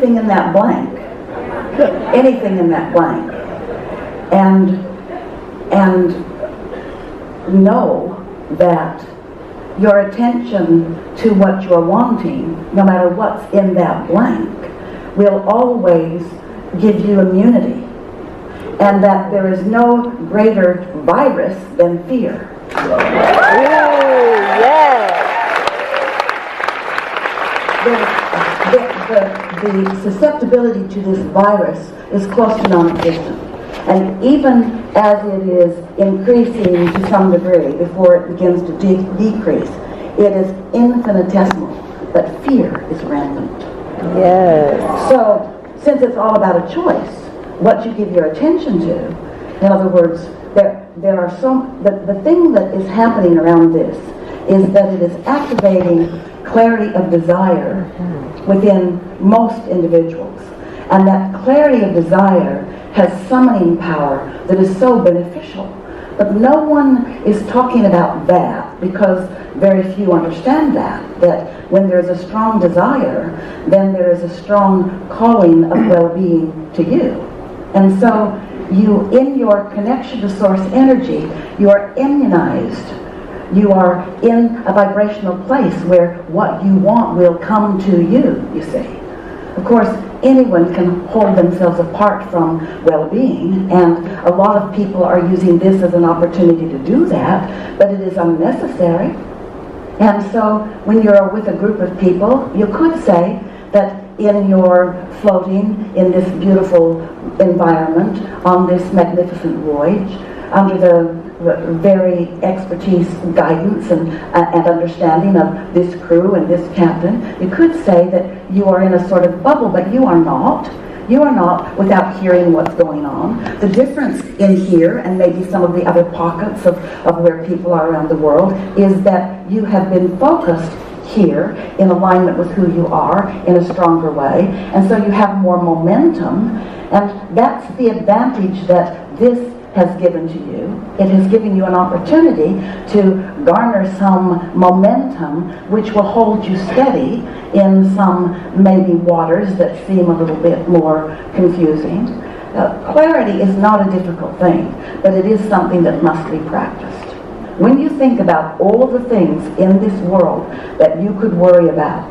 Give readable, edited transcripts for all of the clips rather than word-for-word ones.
anything in that blank. Anything in that blank. And know that your attention to what you're wanting, no matter what's in that blank, will always give you immunity. And that there is no greater virus than fear. Ooh, yeah. The susceptibility to this virus is close to non-existent. And even as it is increasing to some degree before it begins to decrease, it is infinitesimal, but fear is rampant. Yes. So, since it's all about a choice, what you give your attention to, in other words, there are the thing that is happening around this is that it is activating clarity of desire within most individuals. And that clarity of desire has summoning power that is so beneficial. But no one is talking about that because very few understand that when there's a strong desire, then there is a strong calling of well-being to you. And so you, in your connection to source energy, you are immunized. You are in a vibrational place where what you want will come to you, you see. Of course, anyone can hold themselves apart from well-being, and a lot of people are using this as an opportunity to do that, but it is unnecessary. And so when you're with a group of people, you could say that in your floating in this beautiful environment on this magnificent voyage, under the very expertise, guidance, and understanding of this crew and this captain, you could say that you are in a sort of bubble, but you are not. You are not without hearing what's going on. The difference in here, and maybe some of the other pockets of where people are around the world, is that you have been focused here in alignment with who you are in a stronger way, and so you have more momentum, and that's the advantage that this has given to you. It has given you an opportunity to garner some momentum which will hold you steady in some maybe waters that seem a little bit more confusing. Clarity is not a difficult thing, but it is something that must be practiced. When you think about all the things in this world that you could worry about,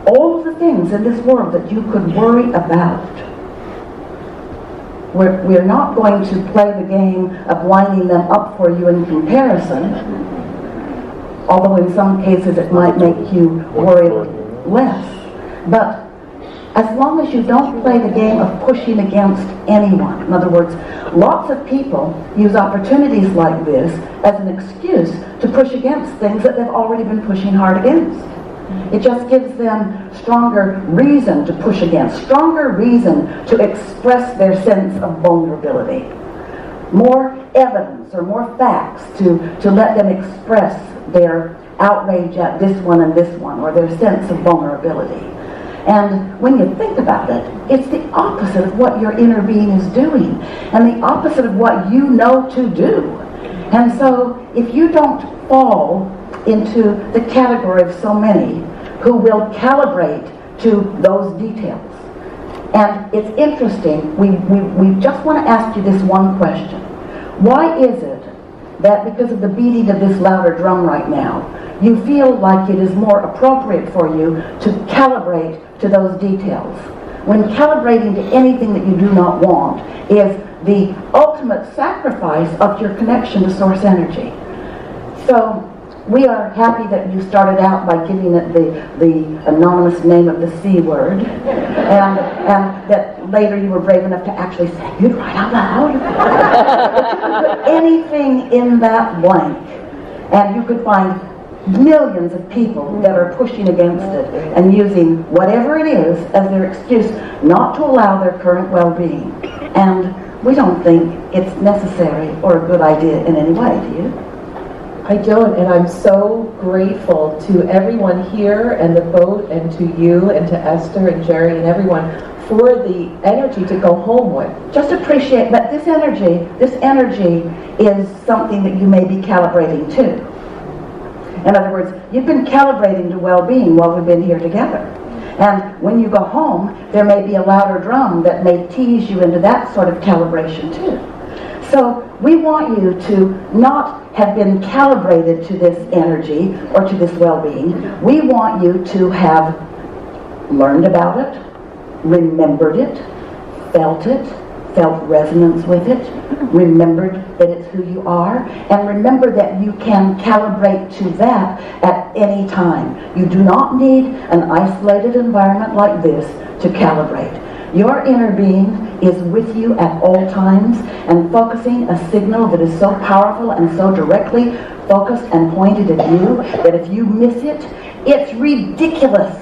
all of the things in this world that you could worry about, we're not going to play the game of winding them up for you in comparison, although in some cases it might make you worry less. But as long as you don't play the game of pushing against anyone, in other words, lots of people use opportunities like this as an excuse to push against things that they've already been pushing hard against. It just gives them stronger reason to push against, stronger reason to express their sense of vulnerability. More evidence or more facts to let them express their outrage at this one and this one, or their sense of vulnerability. And when you think about it, it's the opposite of what your inner being is doing, and the opposite of what you know to do. And so if you don't fall into the category of so many who will calibrate to those details. And it's interesting, we just want to ask you this one question. Why is it that because of the beating of this louder drum right now, you feel like it is more appropriate for you to calibrate to those details, when calibrating to anything that you do not want is the ultimate sacrifice of your connection to source energy? So we are happy that you started out by giving it the anonymous name of the C word, and that later you were brave enough to actually say it right out loud. But you could put anything in that blank, and you could find millions of people that are pushing against it and using whatever it is as their excuse not to allow their current well-being. And we don't think it's necessary or a good idea in any way, do you? I don't, and I'm so grateful to everyone here and the boat, and to you and to Esther and Jerry and everyone for the energy to go home with. Just appreciate that this energy is something that you may be calibrating to. In other words, you've been calibrating to well-being while we've been here together. And when you go home, there may be a louder drum that may tease you into that sort of calibration too. So we want you to not have been calibrated to this energy or to this well-being. We want you to have learned about it, remembered it, felt resonance with it, remembered that it's who you are, and remember that you can calibrate to that at any time. You do not need an isolated environment like this to calibrate. Your inner being is with you at all times and focusing a signal that is so powerful and so directly focused and pointed at you that if you miss it, it's ridiculous.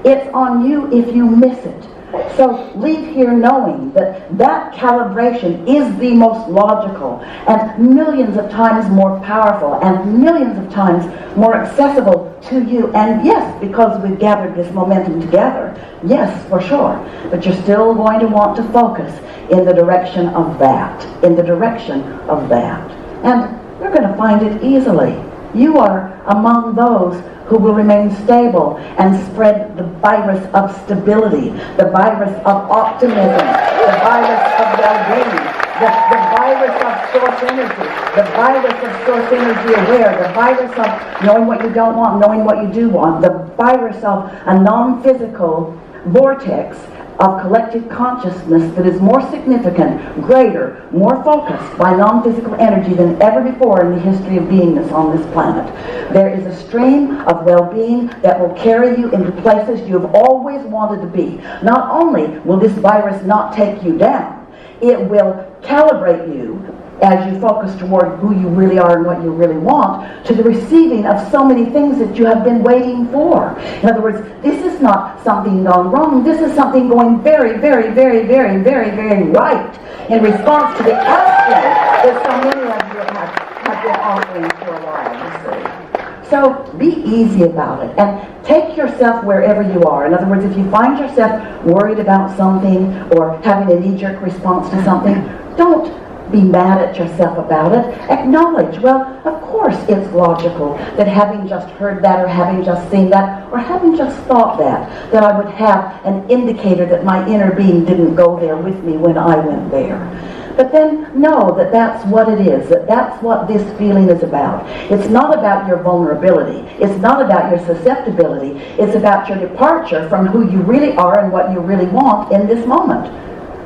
It's on you if you miss it. So leave here knowing that that calibration is the most logical and millions of times more powerful and millions of times more accessible to you. And yes, because we've gathered this momentum together, yes, for sure. But you're still going to want to focus in the direction of that, in the direction of that. And you're going to find it easily. You are among those who will remain stable and spread the virus of stability, the virus of optimism, the virus of well-being, the virus of source energy, the virus of source energy aware, the virus of knowing what you don't want, knowing what you do want, the virus of a non-physical vortex of collective consciousness that is more significant, greater, more focused by non-physical energy than ever before in the history of beingness on this planet. There is a stream of well-being that will carry you into places you have always wanted to be. Not only will this virus not take you down, it will calibrate you as you focus toward who you really are and what you really want, to the receiving of so many things that you have been waiting for. In other words, this is not something gone wrong. This is something going very, very, very, very, very, very right in response to the asking that so many of you have been offering for a while, you see. So be easy about it and take yourself wherever you are. In other words, if you find yourself worried about something or having a knee-jerk response to something, don't be mad at yourself about it. Acknowledge, well, of course it's logical that having just heard that or having just seen that or having just thought that I would have an indicator that my inner being didn't go there with me when I went there. But then know that that's what it is, that that's what this feeling is about. It's not about your vulnerability. It's not about your susceptibility. It's about your departure from who you really are and what you really want in this moment.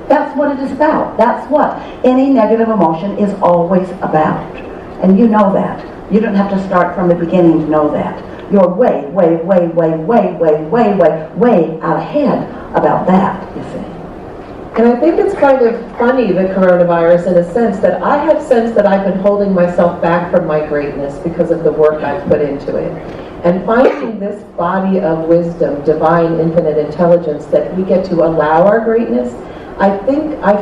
That's what it is about. That's what any negative emotion is always about. And you know that. You don't have to start from the beginning to know that. You're way, way, way, way, way, way, way, way, way out ahead about that, you see. And I think it's kind of funny, the coronavirus, in a sense that I have sensed that I've been holding myself back from my greatness because of the work I've put into it. And finding this body of wisdom, divine, infinite intelligence, that we get to allow our greatness, I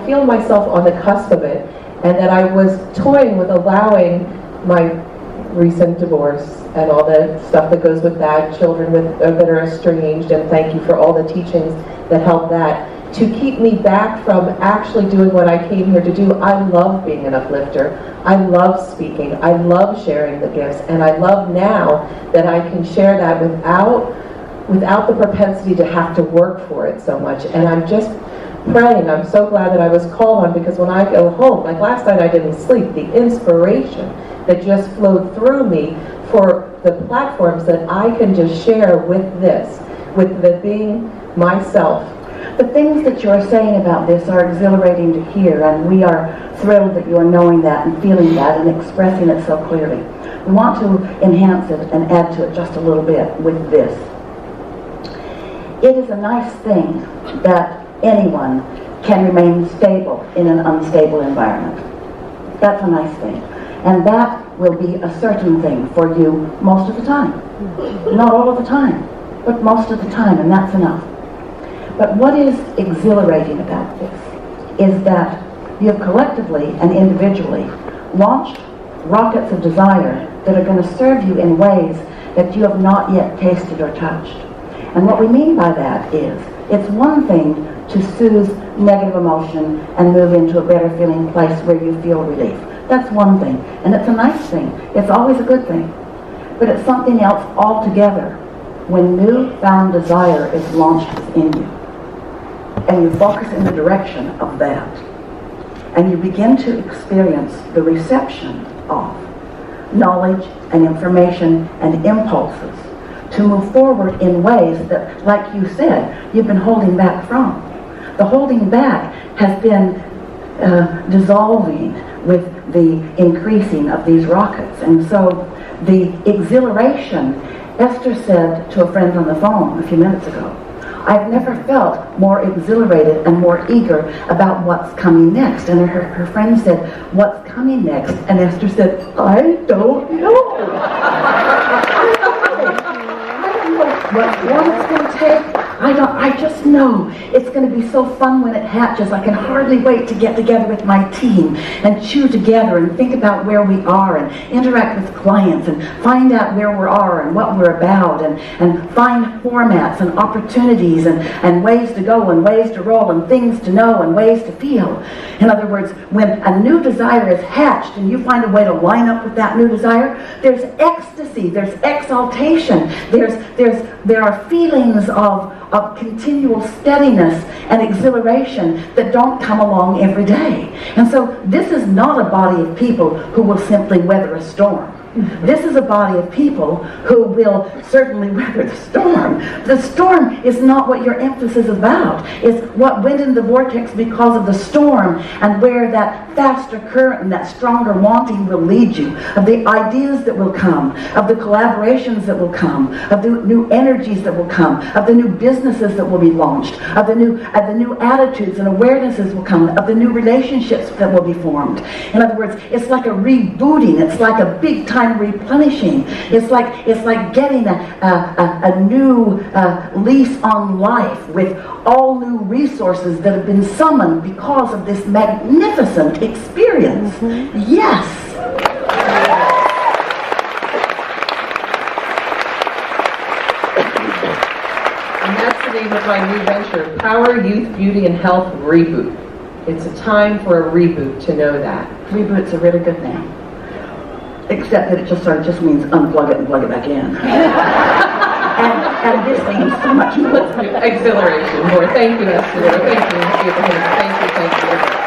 feel myself on the cusp of it, and that I was toying with allowing my recent divorce and all the stuff that goes with that, children that are estranged, and thank you for all the teachings that help that, to keep me back from actually doing what I came here to do. I love being an uplifter. I love speaking. I love sharing the gifts, and I love now that I can share that without the propensity to have to work for it so much. And I'm just praying. I'm so glad that I was called on, because when I go home, like last night I didn't sleep, the inspiration that just flowed through me for the platforms that I can just share with this, with the being myself. The things that you are saying about this are exhilarating to hear, and we are thrilled that you are knowing that and feeling that and expressing it so clearly. We want to enhance it and add to it just a little bit with this. It is a nice thing that anyone can remain stable in an unstable environment. That's a nice thing. And that will be a certain thing for you most of the time. Not all of the time, but most of the time, and that's enough. But what is exhilarating about this is that you have collectively and individually launched rockets of desire that are going to serve you in ways that you have not yet tasted or touched. And what we mean by that is, it's one thing to soothe negative emotion and move into a better feeling place where you feel relief. That's one thing, and it's a nice thing. It's always a good thing. But it's something else altogether when newfound desire is launched within you, and you focus in the direction of that, and you begin to experience the reception of knowledge and information and impulses to move forward in ways that, like you said, you've been holding back from. The holding back has been dissolving with the increasing of these rockets. And so the exhilaration, Esther said to a friend on the phone a few minutes ago, I've never felt more exhilarated and more eager about what's coming next. And her friend said, what's coming next? And Esther said, I don't know. I don't know what form it's going to take. I just know it's going to be so fun when it hatches. I can hardly wait to get together with my team and chew together and think about where we are and interact with clients and find out where we are and what we're about and find formats and opportunities and ways to go and ways to roll and things to know and ways to feel. In other words, when a new desire is hatched and you find a way to line up with that new desire, there's ecstasy, there's exaltation, there are feelings of continual steadiness and exhilaration that don't come along every day. And so this is not a body of people who will simply weather a storm. This is a body of people who will certainly weather the storm. The storm is not what your emphasis is about. It's what went in the vortex because of the storm and where that faster current and that stronger wanting will lead you, of the ideas that will come, of the collaborations that will come, of the new energies that will come, of the new businesses that will be launched, of the new attitudes and awarenesses will come, of the new relationships that will be formed. In other words, it's like a rebooting. It's like a big time replenishing. It's like getting a new lease on life with all new resources that have been summoned because of this magnificent experience. Yes. And that's the name of my new venture, Power, Youth, Beauty, and Health Reboot. It's a time for a reboot, to know that. Reboot's a really good name. Except that it just means unplug it and plug it back in. and this means so much more. Exhilaration more. Thank you, Esther. Thank you. Thank you.